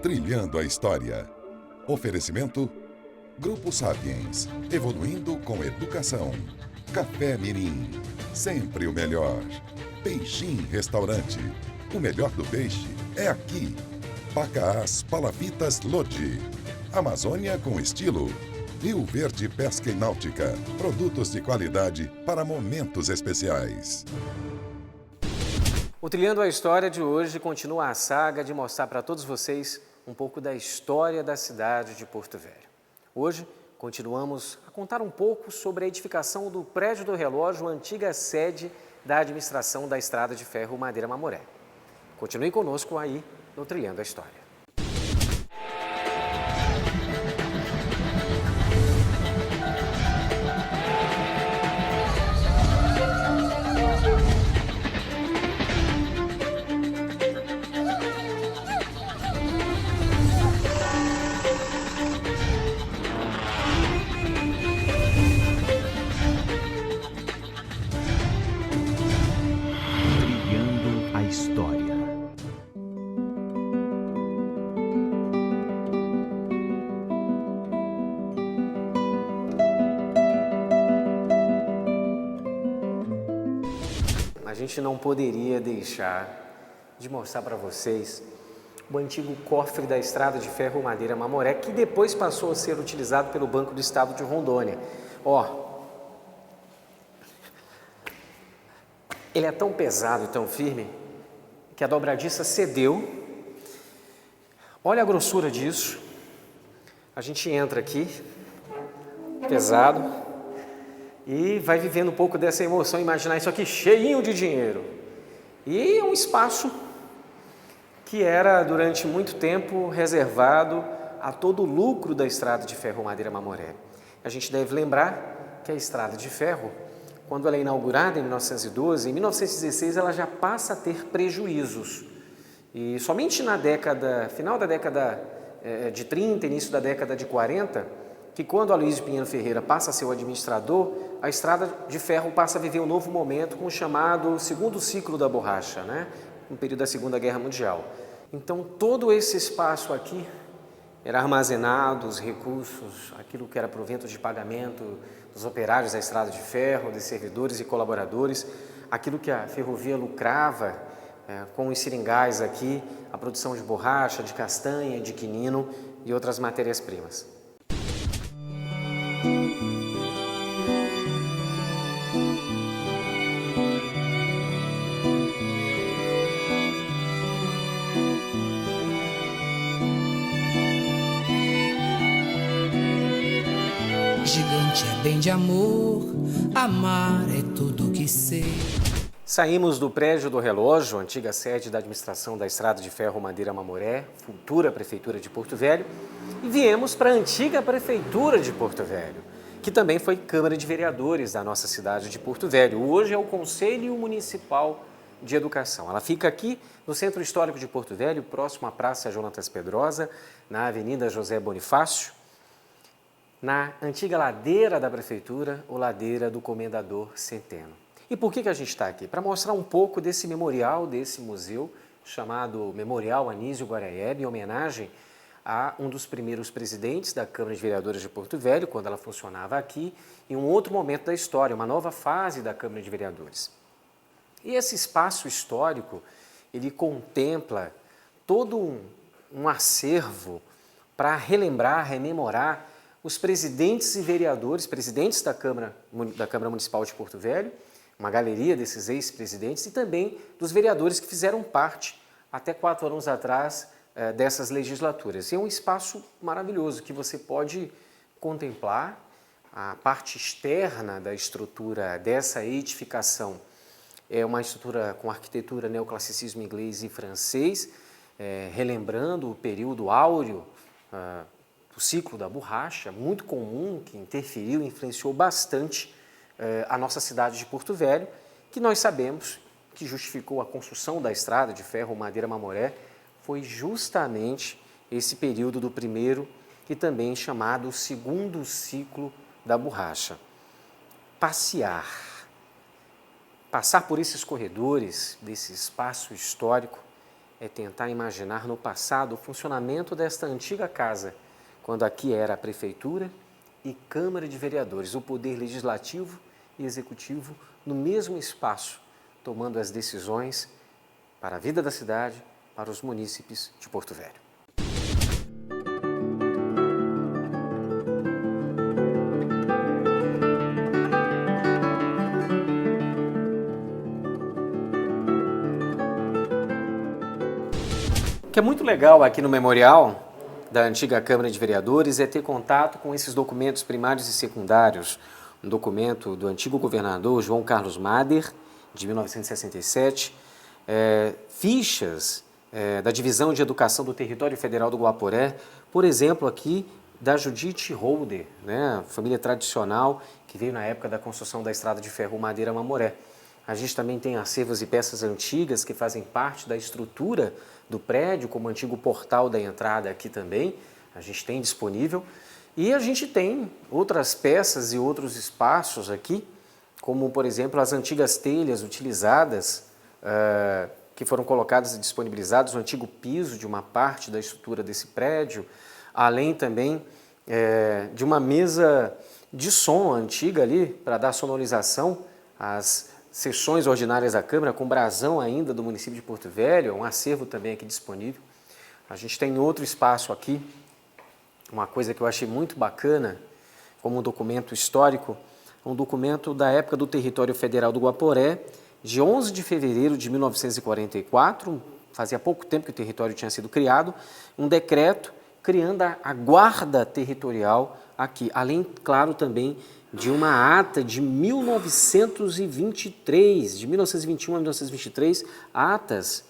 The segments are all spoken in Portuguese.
Trilhando a História. Oferecimento: Grupo Sapiens, evoluindo com educação. Café Mirim, sempre o melhor. Peixim Restaurante, o melhor do peixe é aqui. Pacaás Palafitas Lodi, Amazônia com estilo. Rio Verde Pesca e Náutica, produtos de qualidade para momentos especiais. O Trilhando a História de hoje continua a saga de mostrar para todos vocês um pouco da história da cidade de Porto Velho. Hoje, continuamos a contar um pouco sobre a edificação do Prédio do Relógio, a antiga sede da administração da Estrada de Ferro Madeira Mamoré. Continue conosco aí no Trilhando a História. Trilhando a História. A gente não poderia deixar de mostrar para vocês o antigo cofre da Estrada de Ferro Madeira Mamoré, que depois passou a ser utilizado pelo Banco do Estado de Rondônia. Ele é tão pesado e tão firme que a dobradiça cedeu. Olha a grossura disso. A gente entra aqui, pesado, e vai vivendo um pouco dessa emoção, imaginar isso aqui cheinho de dinheiro. E é um espaço que era durante muito tempo reservado a todo o lucro da Estrada de Ferro Madeira Mamoré. A gente deve lembrar que a Estrada de Ferro, quando ela é inaugurada em 1912, em 1916 ela já passa a ter prejuízos. E somente final da década de 30, início da década de 40, que quando Aloysio Pinheiro Ferreira passa a ser o administrador, a Estrada de Ferro passa a viver um novo momento com o chamado segundo ciclo da borracha, no período da Segunda Guerra Mundial. Então todo esse espaço aqui era armazenado, os recursos, aquilo que era provento de pagamento dos operários da Estrada de Ferro, dos servidores e colaboradores, aquilo que a ferrovia lucrava com os seringais aqui, a produção de borracha, de castanha, de quinino e outras matérias-primas. Gigante é bem de amor, amar é tudo que sei. Saímos do Prédio do Relógio, antiga sede da administração da Estrada de Ferro Madeira Mamoré, futura Prefeitura de Porto Velho, e viemos para a antiga Prefeitura de Porto Velho, que também foi Câmara de Vereadores da nossa cidade de Porto Velho. Hoje é o Conselho Municipal de Educação. Ela fica aqui no Centro Histórico de Porto Velho, próximo à Praça Jonatas Pedrosa, na Avenida José Bonifácio, na antiga ladeira da Prefeitura, ou ladeira do Comendador Centeno. E por que a gente está aqui? Para mostrar um pouco desse memorial, desse museu, chamado Memorial Anísio Guaraeb, em homenagem a um dos primeiros presidentes da Câmara de Vereadores de Porto Velho, quando ela funcionava aqui, em um outro momento da história, uma nova fase da Câmara de Vereadores. E esse espaço histórico, ele contempla todo um acervo para relembrar, rememorar os presidentes e vereadores, presidentes da Câmara Municipal de Porto Velho, uma galeria desses ex-presidentes e também dos vereadores que fizeram parte, até 4 anos atrás, dessas legislaturas. E é um espaço maravilhoso que você pode contemplar a parte externa da estrutura dessa edificação. É uma estrutura com arquitetura neoclassicismo inglês e francês, relembrando o período áureo do ciclo da borracha, muito comum, que interferiu e influenciou bastante a nossa cidade de Porto Velho, que nós sabemos que justificou a construção da Estrada de Ferro Madeira Mamoré, foi justamente esse período do primeiro e também chamado segundo ciclo da borracha. Passar por esses corredores, desse espaço histórico, é tentar imaginar no passado o funcionamento desta antiga casa, quando aqui era a Prefeitura e Câmara de Vereadores, o poder legislativo e executivo no mesmo espaço, tomando as decisões para a vida da cidade, para os munícipes de Porto Velho. O que é muito legal aqui no memorial da antiga Câmara de Vereadores é ter contato com esses documentos primários e secundários. Um documento do antigo governador João Carlos Mader, de 1967, fichas da Divisão de Educação do Território Federal do Guaporé, por exemplo, aqui da Judite Holder, né, família tradicional que veio na época da construção da Estrada de Ferro Madeira Mamoré. A gente também tem acervos e peças antigas que fazem parte da estrutura do prédio, como o antigo portal da entrada aqui também, a gente tem disponível. E a gente tem outras peças e outros espaços aqui, como, por exemplo, as antigas telhas utilizadas, que foram colocadas e disponibilizadas, o antigo piso de uma parte da estrutura desse prédio, além também de uma mesa de som antiga ali, para dar sonorização às sessões ordinárias da Câmara, com brasão ainda do município de Porto Velho, um acervo também aqui disponível. A gente tem outro espaço aqui, uma coisa que eu achei muito bacana, como um documento histórico, um documento da época do Território Federal do Guaporé, de 11 de fevereiro de 1944, fazia pouco tempo que o território tinha sido criado, um decreto criando a guarda territorial aqui, além, claro, também de uma ata de 1923, de 1921 a 1923, atas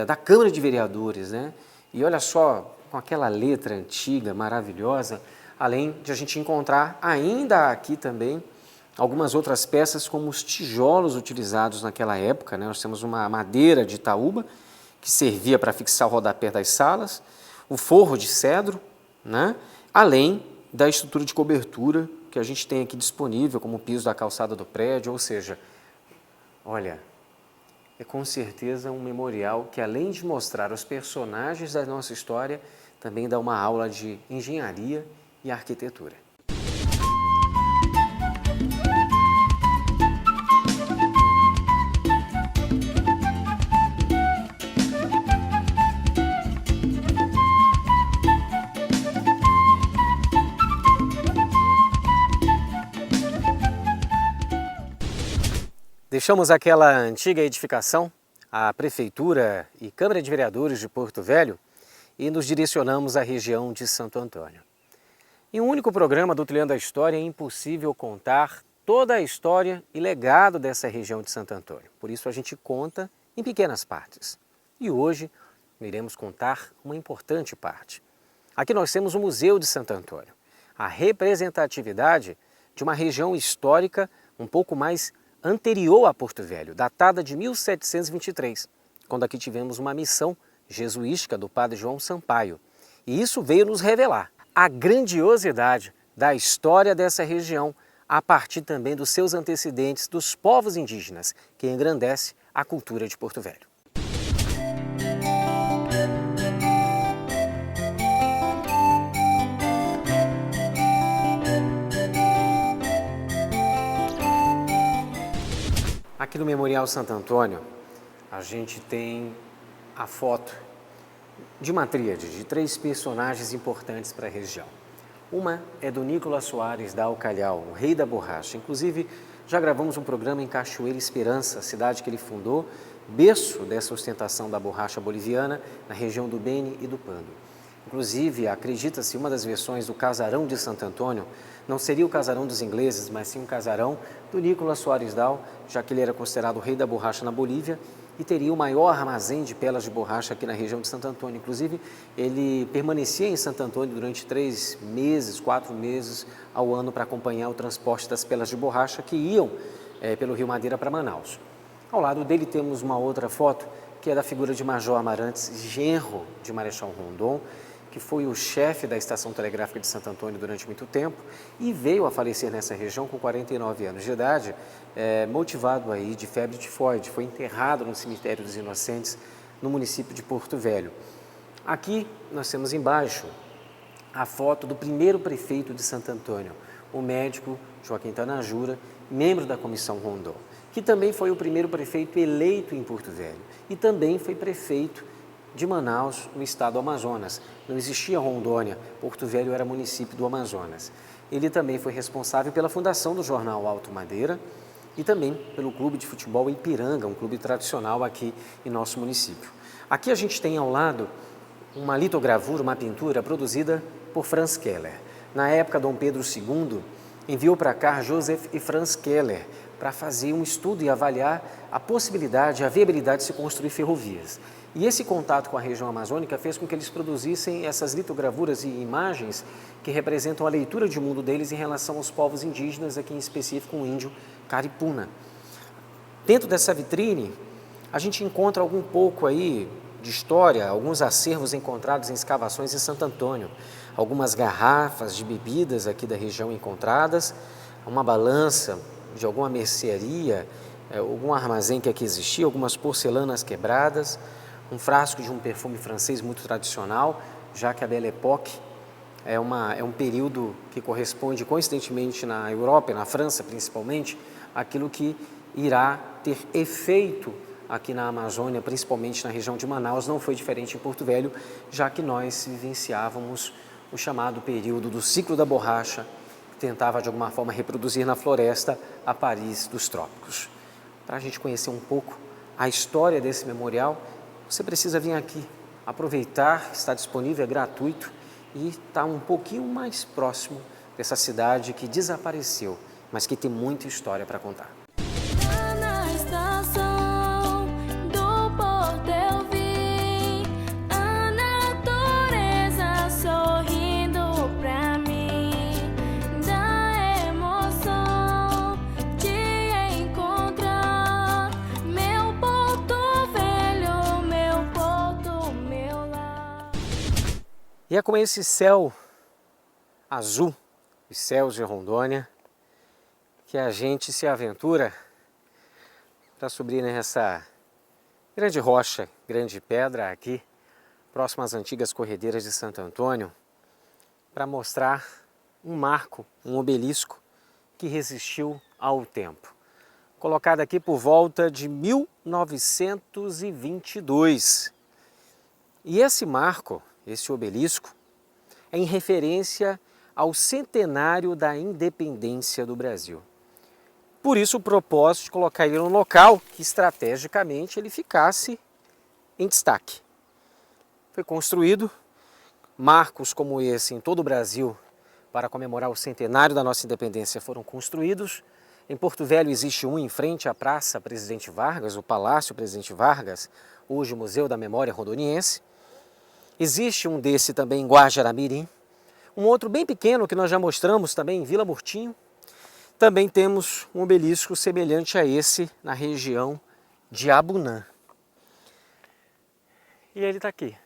da Câmara de Vereadores, né? E olha só, com aquela letra antiga, maravilhosa, além de a gente encontrar ainda aqui também algumas outras peças, como os tijolos utilizados naquela época, né? Nós temos uma madeira de Itaúba, que servia para fixar o rodapé das salas, o forro de cedro, né? Além da estrutura de cobertura que a gente tem aqui disponível, como o piso da calçada do prédio, ou seja, olha, é com certeza um memorial que, além de mostrar os personagens da nossa história, também dá uma aula de engenharia e arquitetura. Deixamos aquela antiga edificação, a Prefeitura e Câmara de Vereadores de Porto Velho, e nos direcionamos à região de Santo Antônio. Em um único programa do Trilhando a História é impossível contar toda a história e legado dessa região de Santo Antônio. Por isso a gente conta em pequenas partes. E hoje iremos contar uma importante parte. Aqui nós temos o Museu de Santo Antônio, a representatividade de uma região histórica um pouco mais anterior a Porto Velho, datada de 1723, quando aqui tivemos uma missão jesuística do padre João Sampaio. E isso veio nos revelar a grandiosidade da história dessa região, a partir também dos seus antecedentes, dos povos indígenas, que engrandece a cultura de Porto Velho. Aqui no Memorial Santo Antônio, a gente tem a foto de uma tríade de 3 personagens importantes para a região. Uma é do Nicolas Soares da Alcalhau, o rei da borracha. Inclusive, já gravamos um programa em Cachoeira Esperança, cidade que ele fundou, berço dessa ostentação da borracha boliviana na região do Beni e do Pando. Inclusive, acredita-se, uma das versões do casarão de Santo Antônio não seria o casarão dos ingleses, mas sim um casarão do Nicolas Soares Dal, já que ele era considerado o rei da borracha na Bolívia e teria o maior armazém de pelas de borracha aqui na região de Santo Antônio. Inclusive, ele permanecia em Santo Antônio durante 3 meses, 4 meses ao ano para acompanhar o transporte das pelas de borracha que iam pelo Rio Madeira para Manaus. Ao lado dele temos uma outra foto, que é da figura de Major Amarantes, genro de Marechal Rondon, que foi o chefe da Estação Telegráfica de Santo Antônio durante muito tempo e veio a falecer nessa região com 49 anos de idade, motivado aí de febre tifoide. Foi enterrado no Cemitério dos Inocentes, no município de Porto Velho. Aqui nós temos embaixo a foto do primeiro prefeito de Santo Antônio, o médico Joaquim Tanajura, membro da Comissão Rondon, que também foi o primeiro prefeito eleito em Porto Velho e também foi prefeito de Manaus, no estado do Amazonas. Não existia Rondônia, Porto Velho era município do Amazonas. Ele também foi responsável pela fundação do jornal Alto Madeira e também pelo clube de futebol Ipiranga, um clube tradicional aqui em nosso município. Aqui a gente tem ao lado uma litogravura, uma pintura produzida por Franz Keller. Na época, Dom Pedro II enviou para cá Joseph e Franz Keller para fazer um estudo e avaliar a possibilidade, a viabilidade de se construir ferrovias. E esse contato com a região amazônica fez com que eles produzissem essas litogravuras e imagens que representam a leitura de mundo deles em relação aos povos indígenas, aqui em específico o índio Caripuna. Dentro dessa vitrine, a gente encontra algum pouco aí de história, alguns acervos encontrados em escavações em Santo Antônio, algumas garrafas de bebidas aqui da região encontradas, uma balança de alguma mercearia, algum armazém que aqui existia, algumas porcelanas quebradas, um frasco de um perfume francês muito tradicional, já que a Belle Époque é um período que corresponde, coincidentemente, na Europa e na França, principalmente, aquilo que irá ter efeito aqui na Amazônia, principalmente na região de Manaus. Não foi diferente em Porto Velho, já que nós vivenciávamos o chamado período do ciclo da borracha, que tentava, de alguma forma, reproduzir na floresta a Paris dos trópicos. Para a gente conhecer um pouco a história desse memorial, você precisa vir aqui, aproveitar, está disponível, é gratuito e está um pouquinho mais próximo dessa cidade que desapareceu, mas que tem muita história para contar. Na estação do Porto eu vi a natureza sorrindo pra mim, da emoção de encontrar meu Porto Velho, meu Porto, meu lar. E é com esse céu azul, os céus de Rondônia, que a gente se aventura para subir nessa grande rocha, grande pedra aqui, próximo às antigas corredeiras de Santo Antônio, para mostrar um marco, um obelisco que resistiu ao tempo. Colocado aqui por volta de 1922. E esse marco, esse obelisco, é em referência ao centenário da independência do Brasil. Por isso o propósito de colocar ele num local que estrategicamente ele ficasse em destaque. Foi construído marcos como esse em todo o Brasil para comemorar o centenário da nossa independência foram construídos. Em Porto Velho existe um em frente à Praça Presidente Vargas, o Palácio Presidente Vargas, hoje o Museu da Memória Rondoniense. Existe um desse também em Guajará-Mirim, um outro bem pequeno que nós já mostramos também em Vila Murtinho. Também temos um obelisco semelhante a esse na região de Abunã. E ele está aqui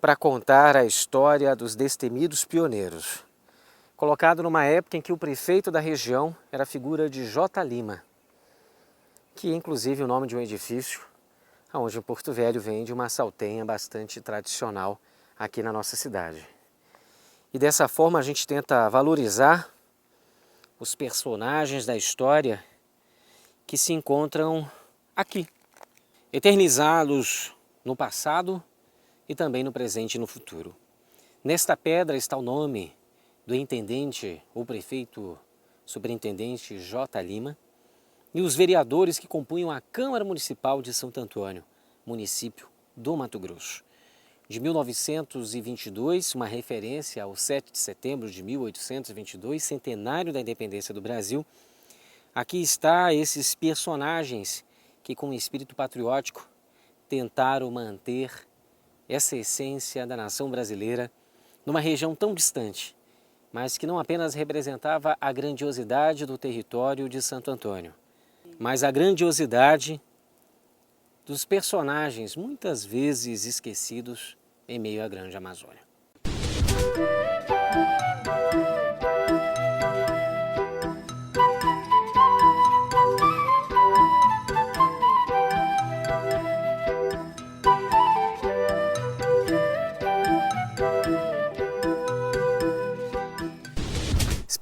para contar a história dos destemidos pioneiros, colocado numa época em que o prefeito da região era a figura de J. Lima, que é inclusive o nome de um edifício onde em Porto Velho vem de uma saltenha bastante tradicional aqui na nossa cidade. E dessa forma a gente tenta valorizar os personagens da história que se encontram aqui, eternizá-los no passado e também no presente e no futuro. Nesta pedra está o nome do intendente ou prefeito superintendente J. Lima e os vereadores que compunham a Câmara Municipal de Santo Antônio, município do Mato Grosso. De 1922, uma referência ao 7 de setembro de 1822, centenário da independência do Brasil. Aqui está esses personagens que, com espírito patriótico, tentaram manter essa essência da nação brasileira numa região tão distante, mas que não apenas representava a grandiosidade do território de Santo Antônio, mas a grandiosidade dos personagens muitas vezes esquecidos em meio à grande Amazônia.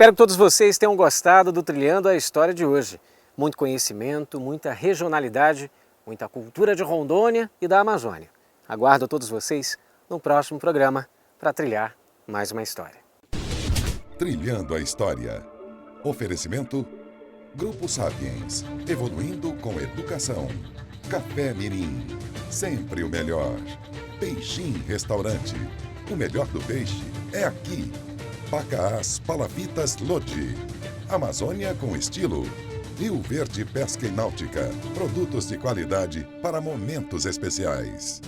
Espero que todos vocês tenham gostado do Trilhando a História de hoje. Muito conhecimento, muita regionalidade, muita cultura de Rondônia e da Amazônia. Aguardo todos vocês no próximo programa para trilhar mais uma história. Trilhando a História. Oferecimento: Grupo Sapiens, evoluindo com educação. Café Mirim, sempre o melhor. Peixim Restaurante, o melhor do peixe é aqui. Pacaás Palafitas Lodi, Amazônia com estilo. Rio Verde Pesca e Náutica, produtos de qualidade para momentos especiais.